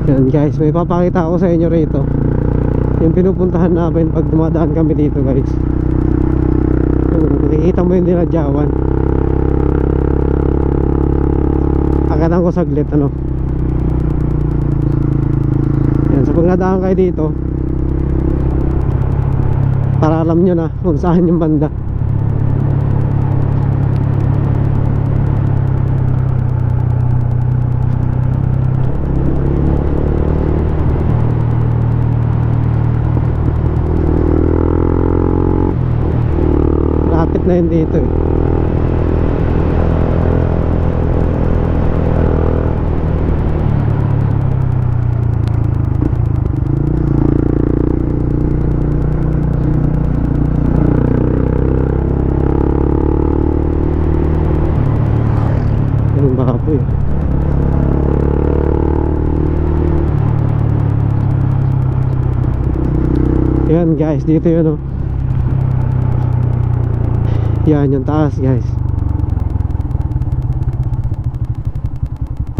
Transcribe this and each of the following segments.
Yan guys, may papakita ako sa inyo rito. Yung pinupuntahan namin pag dumadaan kami dito guys. Nakikita mo yung dinadyawan. Akatan ko saglit ano. Yan, sa pag nadaan kayo dito, para alam nyo na kung saan yung banda. Lapit na yun dito eh. Yung baboy. Yan guys, dito yun oh. Yan yung taas guys.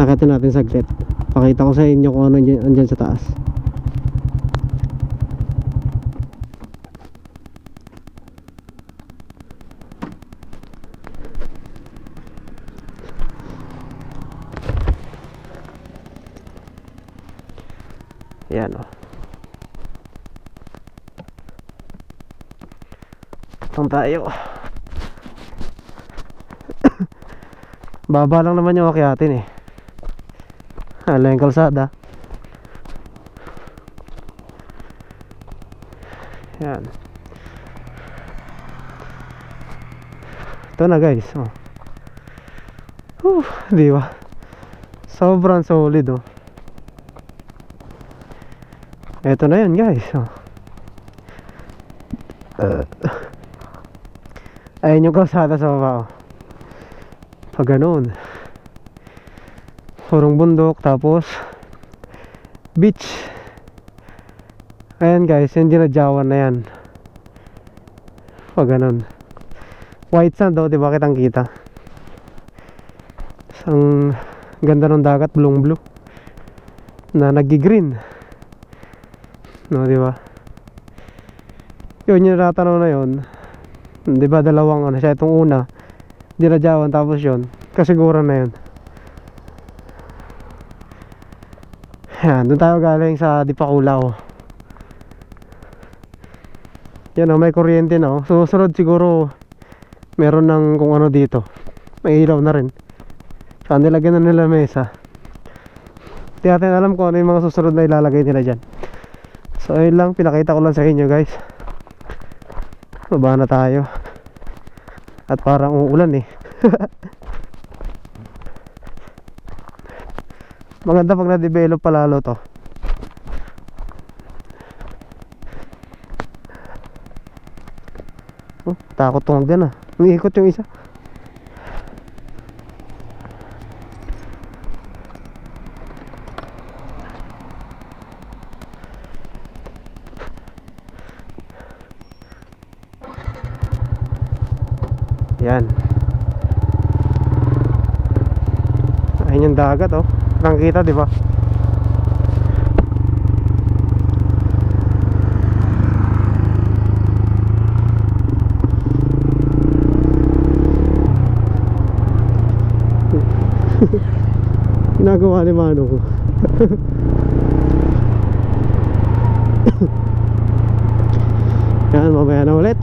Nakatin natin saglit. Pakita ko sa inyo kung ano andyan sa taas. Yan o. Itong tayo. Baba lang naman yung akyatin eh. Hala yung kalsada. Yan. Ito na guys oh. Di ba? Sobrang solid oh. Ito na yan guys oh. Ayun yung kalsada sa baba oh. Pag ganoon, purong bundok, tapos beach. Ayan guys, yung dinadyawan na yan. Pag ganoon, white sand oh, diba kitang kita. Ang ganda ng dagat, blue blue na nagi-green no, diba? Yun yung natanaw na yun, diba dalawang ano siya, itong una dinadyawan, tapos yun kasiguran na yun. Yan, doon tayo galing sa Dipakulaw. Yan o, may kuryente na o. Susunod siguro meron ng kung ano dito, may ilaw na rin. Saan nilagyan na nila mesa. Di natin alam kung ano yung mga susunod na ilalagay nila dyan. So ayun lang, pinakita ko lang sa inyo guys. Baba na tayo. At parang uulan eh. Maganda pag na-develop palalo to. Takot tungag dyan ah. Umiikot yung isa. Yan. Ayun yung dagat oh. Nakikita di ba? Ginagawa ni Mano ko. Yan, mamaya na ulit.